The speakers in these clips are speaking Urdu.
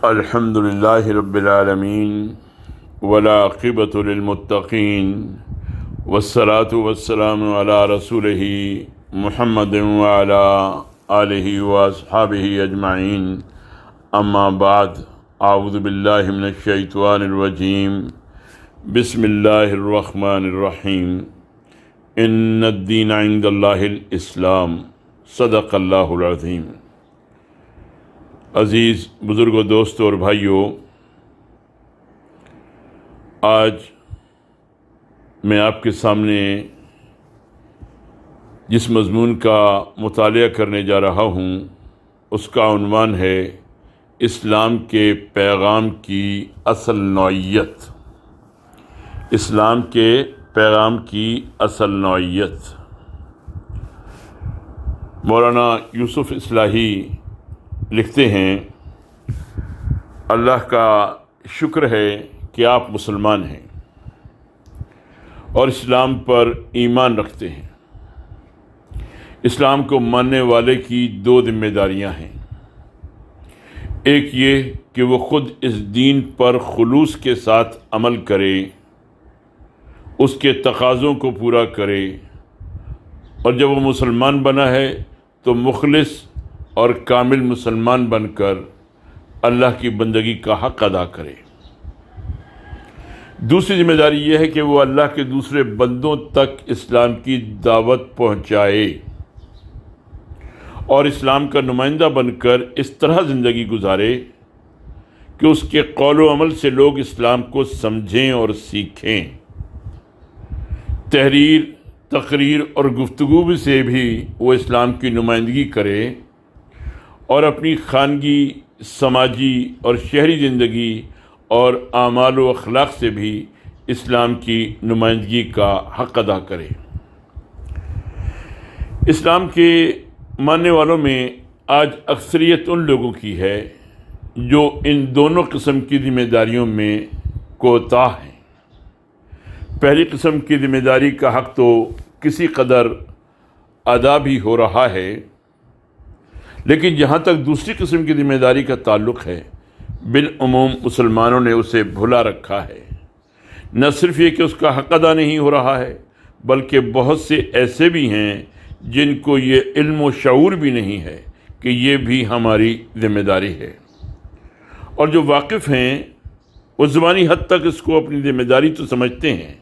الحمد للہ رب العالمین والعاقبۃ للمتقین والصلاة والسلام علی رسولہ محمد وعلی آلہ واصحابہ اجمعین اما بعد اعوذ باللہ من الشیطان الرجیم بسم اللہ الرحمن الرحیم ان الدین عند اللہ الاسلام صدق اللہ العظیم۔ عزیز بزرگوں، دوستوں اور بھائیوں، آج میں آپ کے سامنے جس مضمون کا مطالعہ کرنے جا رہا ہوں اس کا عنوان ہے اسلام کے پیغام کی اصل نوعیت۔ اسلام کے پیغام کی اصل نوعیت۔ مولانا یوسف اصلاحی لکھتے ہیں، اللہ کا شکر ہے کہ آپ مسلمان ہیں اور اسلام پر ایمان رکھتے ہیں۔ اسلام کو ماننے والے کی دو ذمہ داریاں ہیں۔ ایک یہ کہ وہ خود اس دین پر خلوص کے ساتھ عمل کرے، اس کے تقاضوں کو پورا کرے، اور جب وہ مسلمان بنا ہے تو مخلص اور کامل مسلمان بن کر اللہ کی بندگی کا حق ادا کرے۔ دوسری ذمہ داری یہ ہے کہ وہ اللہ کے دوسرے بندوں تک اسلام کی دعوت پہنچائے اور اسلام کا نمائندہ بن کر اس طرح زندگی گزارے کہ اس کے قول و عمل سے لوگ اسلام کو سمجھیں اور سیکھیں۔ تحریر، تقریر اور گفتگو سے بھی وہ اسلام کی نمائندگی کرے اور اپنی خانگی، سماجی اور شہری زندگی اور اعمال و اخلاق سے بھی اسلام کی نمائندگی کا حق ادا کرے۔ اسلام کے ماننے والوں میں آج اکثریت ان لوگوں کی ہے جو ان دونوں قسم کی ذمہ داریوں میں کوتاہ ہیں۔ پہلی قسم کی ذمہ داری کا حق تو کسی قدر ادا بھی ہو رہا ہے، لیکن جہاں تک دوسری قسم کی ذمہ داری کا تعلق ہے، بالعموم مسلمانوں نے اسے بھلا رکھا ہے۔ نہ صرف یہ کہ اس کا حق ادا نہیں ہو رہا ہے، بلکہ بہت سے ایسے بھی ہیں جن کو یہ علم و شعور بھی نہیں ہے کہ یہ بھی ہماری ذمہ داری ہے، اور جو واقف ہیں وہ زبانی حد تک اس کو اپنی ذمہ داری تو سمجھتے ہیں،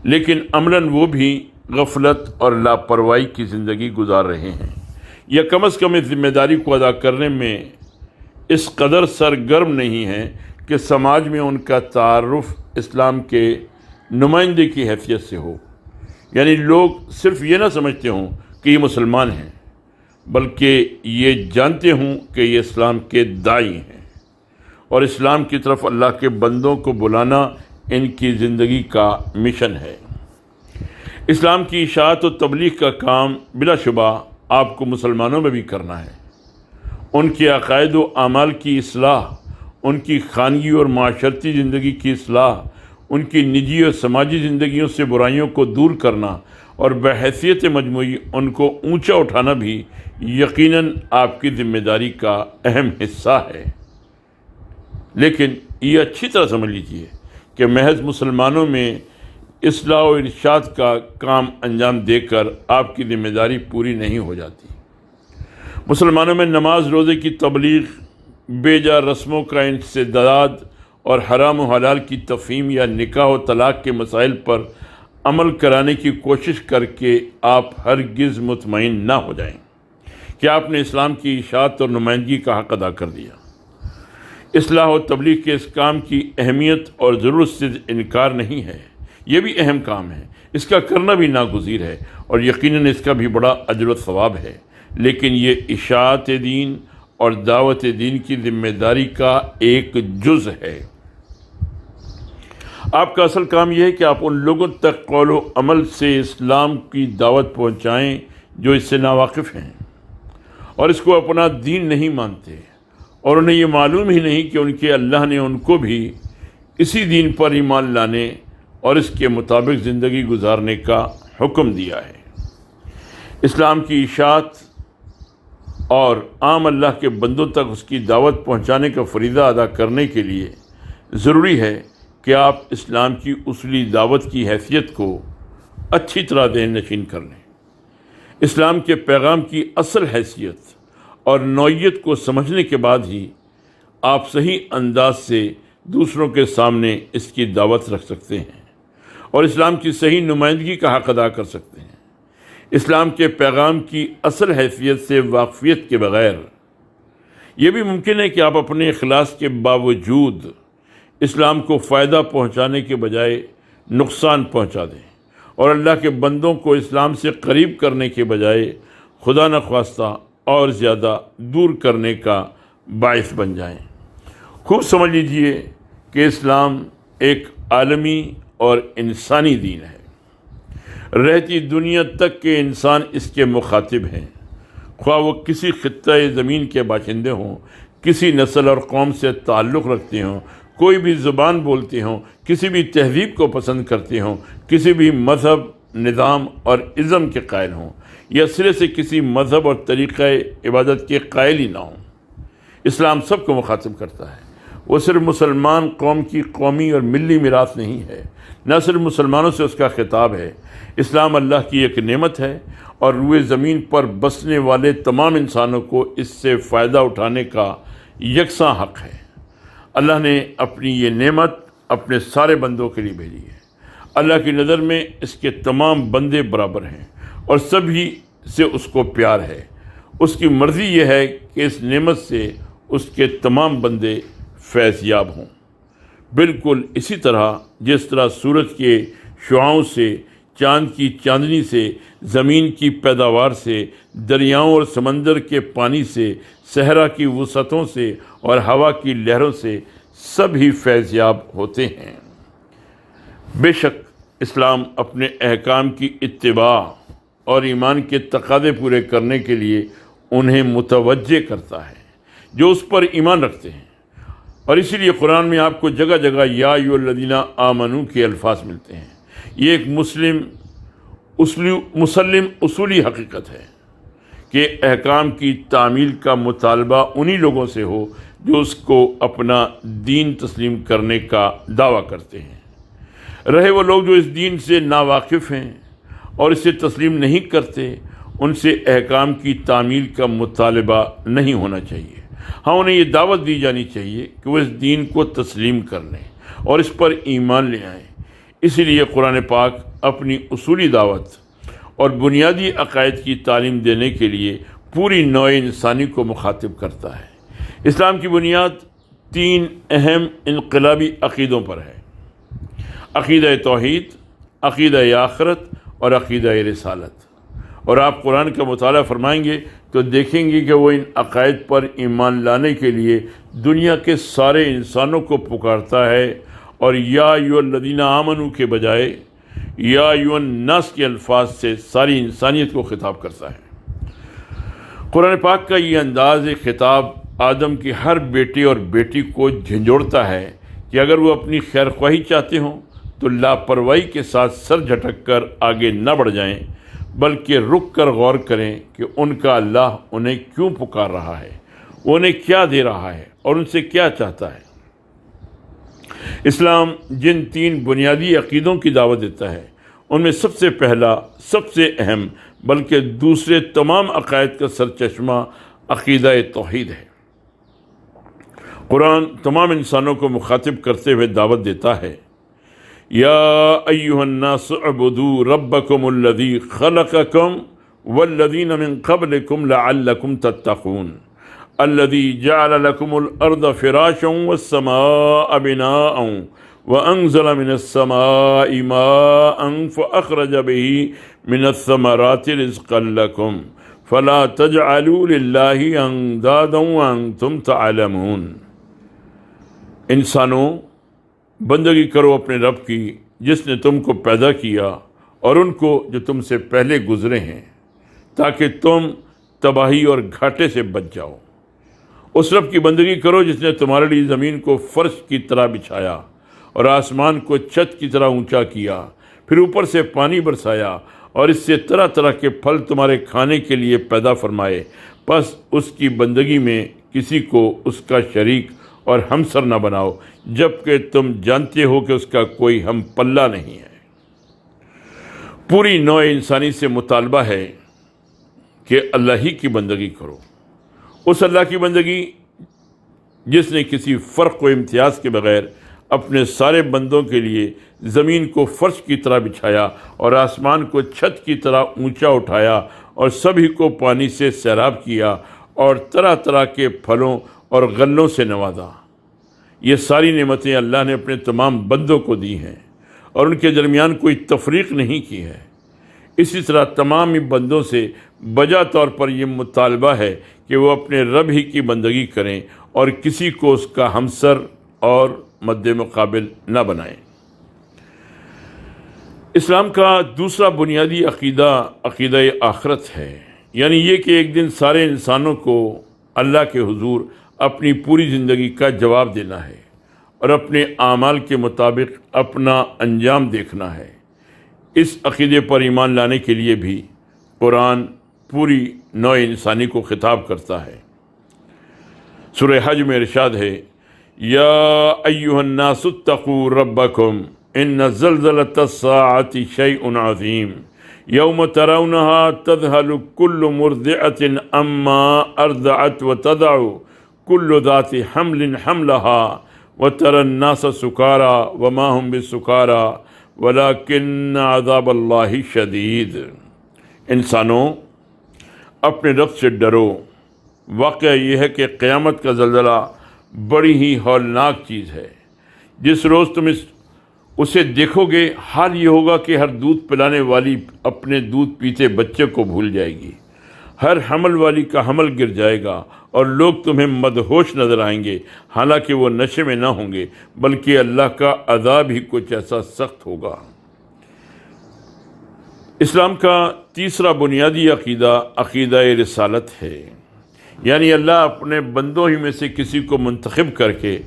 لیکن عملاً وہ بھی غفلت اور لاپرواہی کی زندگی گزار رہے ہیں، یا کم از کم اس ذمہ داری کو ادا کرنے میں اس قدر سرگرم نہیں ہیں کہ سماج میں ان کا تعارف اسلام کے نمائندے کی حیثیت سے ہو۔ یعنی لوگ صرف یہ نہ سمجھتے ہوں کہ یہ مسلمان ہیں، بلکہ یہ جانتے ہوں کہ یہ اسلام کے داعی ہیں اور اسلام کی طرف اللہ کے بندوں کو بلانا ان کی زندگی کا مشن ہے۔ اسلام کی اشاعت و تبلیغ کا کام بلا شبہ آپ کو مسلمانوں میں بھی کرنا ہے۔ ان کے عقائد و اعمال کی اصلاح، ان کی خانگی اور معاشرتی زندگی کی اصلاح، ان کی نجی اور سماجی زندگیوں سے برائیوں کو دور کرنا اور بحیثیت مجموعی ان کو اونچا اٹھانا بھی یقیناً آپ کی ذمہ داری کا اہم حصہ ہے۔ لیکن یہ اچھی طرح سمجھ لیجیے کہ محض مسلمانوں میں اصلاح و ارشاد کا کام انجام دے کر آپ کی ذمہ داری پوری نہیں ہو جاتی۔ مسلمانوں میں نماز روزے کی تبلیغ، بے جا رسموں کا انسداد اور حرام و حلال کی تفہیم یا نکاح و طلاق کے مسائل پر عمل کرانے کی کوشش کر کے آپ ہرگز مطمئن نہ ہو جائیں کہ آپ نے اسلام کی اشاعت اور نمائندگی کا حق ادا کر دیا۔ اصلاح و تبلیغ کے اس کام کی اہمیت اور ضرورت سے انکار نہیں ہے، یہ بھی اہم کام ہے، اس کا کرنا بھی ناگزیر ہے اور یقیناً اس کا بھی بڑا اجر و ثواب ہے، لیکن یہ اشاعت دین اور دعوت دین کی ذمہ داری کا ایک جز ہے۔ آپ کا اصل کام یہ ہے کہ آپ ان لوگوں تک قول و عمل سے اسلام کی دعوت پہنچائیں جو اس سے ناواقف ہیں اور اس کو اپنا دین نہیں مانتے، اور انہیں یہ معلوم ہی نہیں کہ ان کے اللہ نے ان کو بھی اسی دین پر ایمان لانے اور اس کے مطابق زندگی گزارنے کا حکم دیا ہے۔ اسلام کی اشاعت اور عام اللہ کے بندوں تک اس کی دعوت پہنچانے کا فریضہ ادا کرنے کے لیے ضروری ہے کہ آپ اسلام کی اصولی دعوت کی حیثیت کو اچھی طرح ذہن نشین کر لیں۔ اسلام کے پیغام کی اصل حیثیت اور نوعیت کو سمجھنے کے بعد ہی آپ صحیح انداز سے دوسروں کے سامنے اس کی دعوت رکھ سکتے ہیں اور اسلام کی صحیح نمائندگی کا حق ادا کر سکتے ہیں۔ اسلام کے پیغام کی اصل حیثیت سے واقفیت کے بغیر یہ بھی ممکن ہے کہ آپ اپنے اخلاص کے باوجود اسلام کو فائدہ پہنچانے کے بجائے نقصان پہنچا دیں اور اللہ کے بندوں کو اسلام سے قریب کرنے کے بجائے خدا نخواستہ اور زیادہ دور کرنے کا باعث بن جائیں۔ خوب سمجھ لیجئے کہ اسلام ایک عالمی اور انسانی دین ہے۔ رہتی دنیا تک کے انسان اس کے مخاطب ہیں، خواہ وہ کسی خطۂ زمین کے باشندے ہوں، کسی نسل اور قوم سے تعلق رکھتے ہوں، کوئی بھی زبان بولتے ہوں، کسی بھی تہذیب کو پسند کرتے ہوں، کسی بھی مذہب، نظام اور ازم کے قائل ہوں، یا سرے سے کسی مذہب اور طریقہ عبادت کے قائل ہی نہ ہوں۔ اسلام سب کو مخاطب کرتا ہے۔ وہ صرف مسلمان قوم کی قومی اور ملی میراث نہیں ہے، نہ صرف مسلمانوں سے اس کا خطاب ہے۔ اسلام اللہ کی ایک نعمت ہے اور روئے زمین پر بسنے والے تمام انسانوں کو اس سے فائدہ اٹھانے کا یکساں حق ہے۔ اللہ نے اپنی یہ نعمت اپنے سارے بندوں کے لیے بھیجی ہے۔ اللہ کی نظر میں اس کے تمام بندے برابر ہیں اور سبھی سے اس کو پیار ہے۔ اس کی مرضی یہ ہے کہ اس نعمت سے اس کے تمام بندے فیض یاب ہوں۔ بالکل اسی طرح جس طرح سورج کے شعاعوں سے، چاند کی چاندنی سے، زمین کی پیداوار سے، دریاؤں اور سمندر کے پانی سے، صحرا کی وسعتوں سے اور ہوا کی لہروں سے سب ہی فیض یاب ہوتے ہیں۔ بے شک اسلام اپنے احکام کی اتباع اور ایمان کے تقاضے پورے کرنے کے لیے انہیں متوجہ کرتا ہے جو اس پر ایمان رکھتے ہیں، اور اسی لیے قرآن میں آپ کو جگہ جگہ یا ایھا الذین آمنوا کے الفاظ ملتے ہیں۔ یہ ایک مسلم اصولی حقیقت ہے کہ احکام کی تعمیل کا مطالبہ انہی لوگوں سے ہو جو اس کو اپنا دین تسلیم کرنے کا دعویٰ کرتے ہیں۔ رہے وہ لوگ جو اس دین سے ناواقف ہیں اور اسے تسلیم نہیں کرتے، ان سے احکام کی تعمیل کا مطالبہ نہیں ہونا چاہیے۔ ہاں، انہیں یہ دعوت دی جانی چاہیے کہ وہ اس دین کو تسلیم کر لیں اور اس پر ایمان لے آئیں۔ اسی لیے قرآن پاک اپنی اصولی دعوت اور بنیادی عقائد کی تعلیم دینے کے لیے پوری نوع انسانی کو مخاطب کرتا ہے۔ اسلام کی بنیاد 3 اہم انقلابی عقیدوں پر ہے: عقیدہ توحید، عقیدہ آخرت اور عقیدہ رسالت۔ اور آپ قرآن کا مطالعہ فرمائیں گے تو دیکھیں گے کہ وہ ان عقائد پر ایمان لانے کے لیے دنیا کے سارے انسانوں کو پکارتا ہے، اور یا ایھا الذین آمنوا کے بجائے یا ایھا الناس کے الفاظ سے ساری انسانیت کو خطاب کرتا ہے۔ قرآن پاک کا یہ انداز خطاب آدم کی ہر بیٹے اور بیٹی کو جھنجھوڑتا ہے کہ اگر وہ اپنی خیر خواہی چاہتے ہوں تو لاپرواہی کے ساتھ سر جھٹک کر آگے نہ بڑھ جائیں، بلکہ رک کر غور کریں کہ ان کا اللہ انہیں کیوں پکار رہا ہے، وہ انہیں کیا دے رہا ہے اور ان سے کیا چاہتا ہے۔ اسلام جن 3 بنیادی عقیدوں کی دعوت دیتا ہے، ان میں سب سے پہلا، سب سے اہم، بلکہ دوسرے تمام عقائد کا سرچشمہ عقیدہ توحید ہے۔ قرآن تمام انسانوں کو مخاطب کرتے ہوئے دعوت دیتا ہے: یا ایھا الناس اعبدوا ربکم الذی خلقکم والذین من قبلکم لعلکم تتقون الذی جعل لکم الارض فراشا والسماء بناء وانزل من السماء ماء فاخرج به من الثمرات رزقا لکم فلا تجعلوا للہ اندادا وانتم تعلمون۔ انسانوں، بندگی کرو اپنے رب کی جس نے تم کو پیدا کیا اور ان کو جو تم سے پہلے گزرے ہیں، تاکہ تم تباہی اور گھاٹے سے بچ جاؤ۔ اس رب کی بندگی کرو جس نے تمہارے لیے زمین کو فرش کی طرح بچھایا اور آسمان کو چھت کی طرح اونچا کیا، پھر اوپر سے پانی برسایا اور اس سے طرح طرح کے پھل تمہارے کھانے کے لیے پیدا فرمائے، پس اس کی بندگی میں کسی کو اس کا شریک اور ہمسر نہ بناؤ، جبکہ تم جانتے ہو کہ اس کا کوئی ہم پلہ نہیں ہے۔ پوری نوع انسانی سے مطالبہ ہے کہ اللہ ہی کی بندگی کرو، اس اللہ کی بندگی جس نے کسی فرق و امتیاز کے بغیر اپنے سارے بندوں کے لیے زمین کو فرش کی طرح بچھایا اور آسمان کو چھت کی طرح اونچا اٹھایا اور سبھی کو پانی سے سیراب کیا اور طرح طرح کے پھلوں اور غلوں سے نوازا۔ یہ ساری نعمتیں اللہ نے اپنے تمام بندوں کو دی ہیں اور ان کے درمیان کوئی تفریق نہیں کی ہے۔ اسی طرح تمام ہی بندوں سے بجا طور پر یہ مطالبہ ہے کہ وہ اپنے رب ہی کی بندگی کریں اور کسی کو اس کا ہمسر اور مد مقابل نہ بنائیں۔ اسلام کا دوسرا بنیادی عقیدہ آخرت ہے، یعنی یہ کہ ایک دن سارے انسانوں کو اللہ کے حضور اپنی پوری زندگی کا جواب دینا ہے اور اپنے اعمال کے مطابق اپنا انجام دیکھنا ہے۔ اس عقیدے پر ایمان لانے کے لیے بھی قرآن پوری نوع انسانی کو خطاب کرتا ہے۔ سورہ حج میں ارشاد ہے، یا ایھا الناس اتقوا ربکم ان زلزلۃ الساعۃ شیء عظیم یوم ترونها تذہل کل مرضعۃ عما ارضعت وتضع کل ذات حمل حملها وترى الناس سکارى وما هم بسکارى ولکن عذاب اللہ شدید۔ انسانوں، اپنے رب سے ڈرو۔ واقعہ یہ ہے کہ قیامت کا زلزلہ بڑی ہی ہولناک چیز ہے۔ جس روز تم اسے دیکھو گے، حال یہ ہوگا کہ ہر دودھ پلانے والی اپنے دودھ پیتے بچے کو بھول جائے گی، ہر حمل والی کا حمل گر جائے گا اور لوگ تمہیں مدہوش نظر آئیں گے، حالانکہ وہ نشے میں نہ ہوں گے، بلکہ اللہ کا عذاب ہی کچھ ایسا سخت ہوگا۔ اسلام کا تیسرا بنیادی عقیدہ رسالت ہے، یعنی اللہ اپنے بندوں ہی میں سے کسی کو منتخب کر کے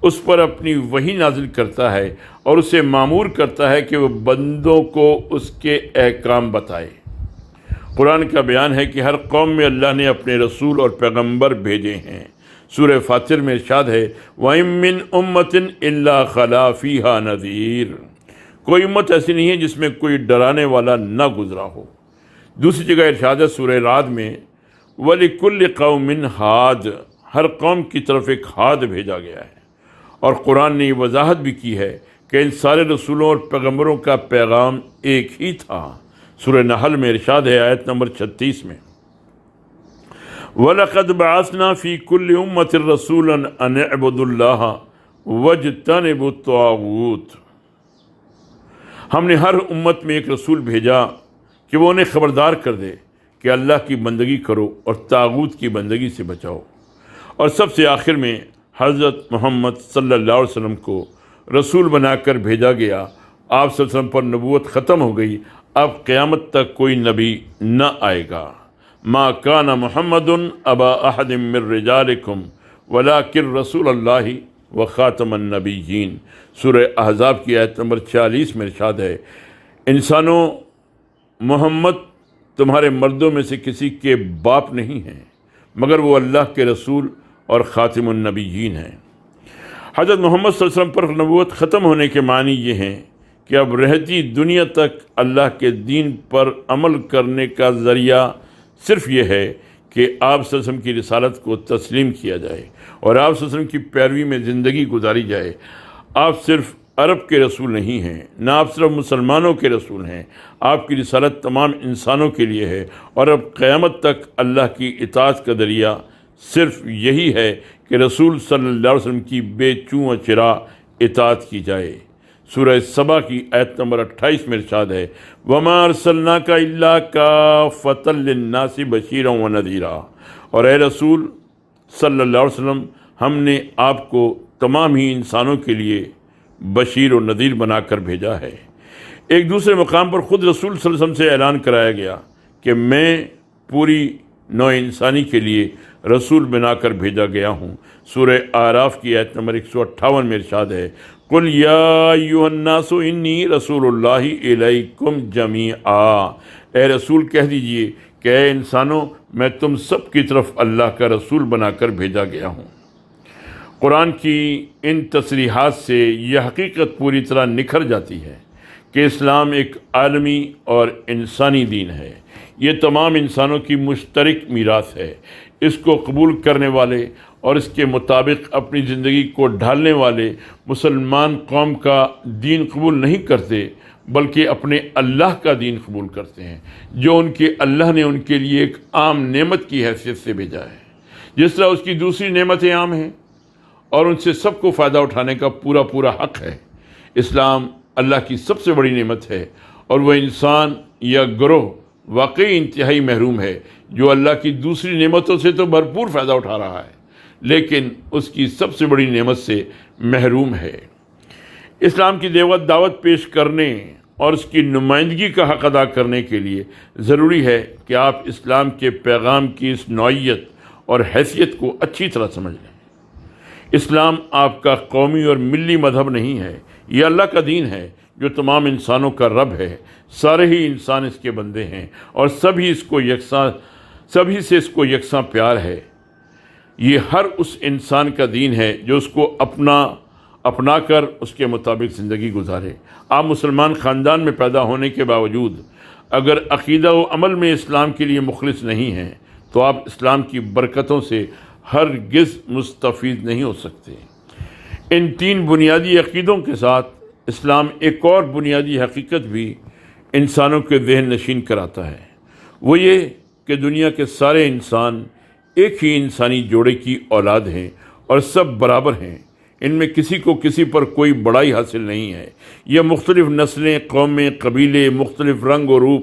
اس پر اپنی وحی نازل کرتا ہے اور اسے مامور کرتا ہے کہ وہ بندوں کو اس کے احکام بتائے۔ قرآن کا بیان ہے کہ ہر قوم میں اللہ نے اپنے رسول اور پیغمبر بھیجے ہیں۔ سورہ فاطر میں ارشاد ہے، وَإِن مِّنْ أُمَّةٍ إِلَّا خَلَا فِيهَا نَذِيرٌ، کوئی امت ایسی نہیں ہے جس میں کوئی ڈرانے والا نہ گزرا ہو۔ دوسری جگہ ارشاد ہے سورہ رعد میں، وَلِكُلِّ قَوْمٍ ہاد، ہر قوم کی طرف ایک ہاد بھیجا گیا ہے۔ اور قرآن نے یہ وضاحت بھی کی ہے کہ ان سارے رسولوں اور پیغمبروں کا پیغام ایک ہی تھا۔ سورہ نحل میں ارشاد ہے آیت نمبر 36 میں، وَلَقَدْ بَعَثْنَا فِي كُلِّ أُمَّةٍ رَسُولًا أَنِ اعْبُدُوا اللَّهَ وَاجْتَنِبُوا الطَّاغُوتَ، ہم نے ہر امت میں ایک رسول بھیجا کہ وہ انہیں خبردار کر دے کہ اللہ کی بندگی کرو اور طاغوت کی بندگی سے بچاؤ۔ اور سب سے آخر میں حضرت محمد صلی اللہ علیہ وسلم کو رسول بنا کر بھیجا گیا۔ آپ صلی اللہ علیہ وسلم پر نبوت ختم ہو گئی، اب قیامت تک کوئی نبی نہ آئے گا۔ ما کان محمد ابا احد من رجالکم ولکن رسول اللہ وخاتم النبیین، سورہ احزاب کی آیت نمبر 46 میں ارشاد ہے، انسانوں، محمد تمہارے مردوں میں سے کسی کے باپ نہیں ہیں، مگر وہ اللہ کے رسول اور خاتم النبیین ہیں۔ حضرت محمد صلی اللہ علیہ وسلم پر نبوت ختم ہونے کے معنی یہ ہیں کہ اب رہتی دنیا تک اللہ کے دین پر عمل کرنے کا ذریعہ صرف یہ ہے کہ آپ صلی اللہ علیہ وسلم کی رسالت کو تسلیم کیا جائے اور آپ صلی اللہ علیہ وسلم کی پیروی میں زندگی گزاری جائے۔ آپ صرف عرب کے رسول نہیں ہیں، نہ آپ صرف مسلمانوں کے رسول ہیں، آپ کی رسالت تمام انسانوں کے لیے ہے، اور اب قیامت تک اللہ کی اطاعت کا ذریعہ صرف یہی ہے کہ رسول صلی اللہ علیہ وسلم کی بے چوں چرا اطاعت کی جائے۔ سورہ سبا کی آیت نمبر 28 میں ارشاد ہے، وَمَا أَرْسَلْنَاكَ إِلَّا كَافَّةً لِلنَّاسِ بَشِيرًا وَنَذِيرًا، اور اے رسول صلی اللہ علیہ وسلم، ہم نے آپ کو تمام ہی انسانوں کے لیے بشیر و نذیر بنا کر بھیجا ہے۔ ایک دوسرے مقام پر خود رسول صلی اللہ علیہ وسلم سے اعلان کرایا گیا کہ میں پوری نوع انسانی کے لیے رسول بنا کر بھیجا گیا ہوں۔ سورہ اعراف کی آیت نمبر 158 میں ارشاد ہے، قل یا ایھا الناس انی رسول اللہ الیکم جمیعا، اے رسول کہہ دیجئے کہ اے انسانوں میں تم سب کی طرف اللہ کا رسول بنا کر بھیجا گیا ہوں۔ قرآن کی ان تصریحات سے یہ حقیقت پوری طرح نکھر جاتی ہے کہ اسلام ایک عالمی اور انسانی دین ہے۔ یہ تمام انسانوں کی مشترک میراث ہے۔ اس کو قبول کرنے والے اور اس کے مطابق اپنی زندگی کو ڈھالنے والے مسلمان قوم کا دین قبول نہیں کرتے، بلکہ اپنے اللہ کا دین قبول کرتے ہیں، جو ان کے اللہ نے ان کے لیے ایک عام نعمت کی حیثیت سے بھیجا ہے۔ جس طرح اس کی دوسری نعمتیں عام ہیں اور ان سے سب کو فائدہ اٹھانے کا پورا حق ہے، اسلام اللہ کی سب سے بڑی نعمت ہے، اور وہ انسان یا گروہ واقعی انتہائی محروم ہے جو اللہ کی دوسری نعمتوں سے تو بھرپور فائدہ اٹھا رہا ہے، لیکن اس کی سب سے بڑی نعمت سے محروم ہے۔ اسلام کی دعوت پیش کرنے اور اس کی نمائندگی کا حق ادا کرنے کے لیے ضروری ہے کہ آپ اسلام کے پیغام کی اس نوعیت اور حیثیت کو اچھی طرح سمجھ لیں۔ اسلام آپ کا قومی اور ملی مذہب نہیں ہے، یہ اللہ کا دین ہے جو تمام انسانوں کا رب ہے۔ سارے ہی انسان اس کے بندے ہیں اور سبھی سے اس کو یکساں پیار ہے۔ یہ ہر اس انسان کا دین ہے جو اس کو اپنا کر اس کے مطابق زندگی گزارے۔ آپ مسلمان خاندان میں پیدا ہونے کے باوجود اگر عقیدہ و عمل میں اسلام کے لیے مخلص نہیں ہیں تو آپ اسلام کی برکتوں سے ہرگز مستفید نہیں ہو سکتے۔ ان تین بنیادی عقیدوں کے ساتھ اسلام ایک اور بنیادی حقیقت بھی انسانوں کے ذہن نشین کراتا ہے، وہ یہ کہ دنیا کے سارے انسان ایک ہی انسانی جوڑے کی اولاد ہیں اور سب برابر ہیں۔ ان میں کسی کو کسی پر کوئی بڑائی حاصل نہیں ہے۔ یہ مختلف نسلیں، قومیں، قبیلے، مختلف رنگ و روپ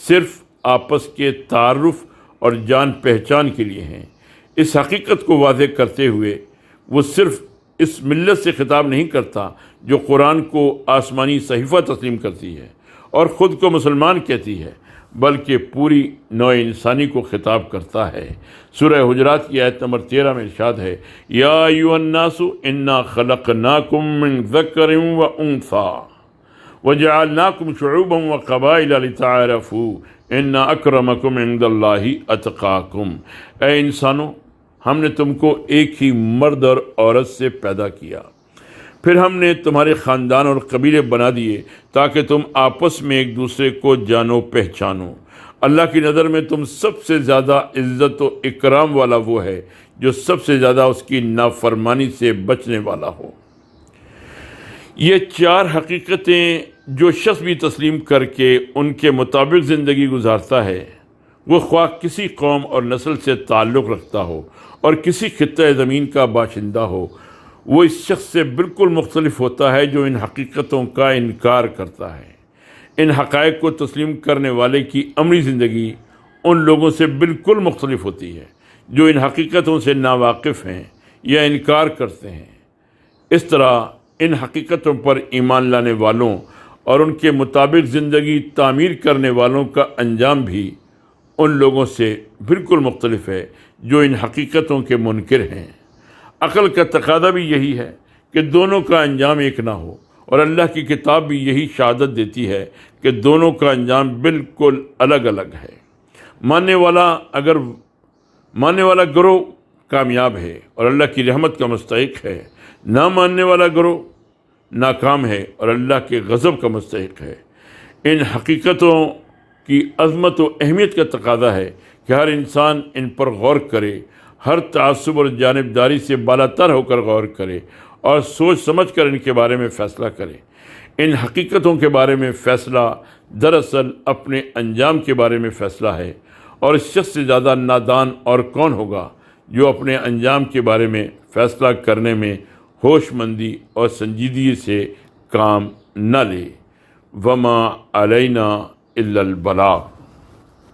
صرف آپس کے تعارف اور جان پہچان کے لیے ہیں۔ اس حقیقت کو واضح کرتے ہوئے وہ صرف اس ملت سے خطاب نہیں کرتا جو قرآن کو آسمانی صحیفہ تسلیم کرتی ہے اور خود کو مسلمان کہتی ہے، بلکہ پوری نوع انسانی کو خطاب کرتا ہے۔ سورہ حجرات کی آیت نمبر 13 میں ارشاد ہے، یا ایھا الناس انا خلقناکم من ذکر و انثی وجعلناکم شعوبا وقبائل لتعارفوا ان اکرمکم عند اللہ اتقاکم۔ اے انسانوں، ہم نے تم کو ایک ہی مرد اور عورت سے پیدا کیا، پھر ہم نے تمہارے خاندان اور قبیلے بنا دیے تاکہ تم آپس میں ایک دوسرے کو جانو پہچانو۔ اللہ کی نظر میں تم سب سے زیادہ عزت و اکرام والا وہ ہے جو سب سے زیادہ اس کی نافرمانی سے بچنے والا ہو۔ یہ چار حقیقتیں جو شخص بھی تسلیم کر کے ان کے مطابق زندگی گزارتا ہے، وہ خواہ کسی قوم اور نسل سے تعلق رکھتا ہو اور کسی خطہ زمین کا باشندہ ہو، وہ اس شخص سے بالکل مختلف ہوتا ہے جو ان حقیقتوں کا انکار کرتا ہے۔ ان حقائق کو تسلیم کرنے والے کی عملی زندگی ان لوگوں سے بالکل مختلف ہوتی ہے جو ان حقیقتوں سے ناواقف ہیں یا انکار کرتے ہیں۔ اس طرح ان حقیقتوں پر ایمان لانے والوں اور ان کے مطابق زندگی تعمیر کرنے والوں کا انجام بھی ان لوگوں سے بالکل مختلف ہے جو ان حقیقتوں کے منکر ہیں۔ عقل کا تقاضا بھی یہی ہے کہ دونوں کا انجام ایک نہ ہو، اور اللہ کی کتاب بھی یہی شہادت دیتی ہے کہ دونوں کا انجام بالکل الگ الگ ہے۔ ماننے والا گروہ کامیاب ہے اور اللہ کی رحمت کا مستحق ہے، نہ ماننے والا گروہ ناکام ہے اور اللہ کے غضب کا مستحق ہے۔ ان حقیقتوں کی عظمت و اہمیت کا تقاضا ہے کہ ہر انسان ان پر غور کرے، ہر تعصب اور جانبداری سے بالاتر ہو کر غور کرے اور سوچ سمجھ کر ان کے بارے میں فیصلہ کرے۔ ان حقیقتوں کے بارے میں فیصلہ دراصل اپنے انجام کے بارے میں فیصلہ ہے، اور اس شخص سے زیادہ نادان اور کون ہوگا جو اپنے انجام کے بارے میں فیصلہ کرنے میں ہوش مندی اور سنجیدگی سے کام نہ لے۔ وما علینا الا البلاغ۔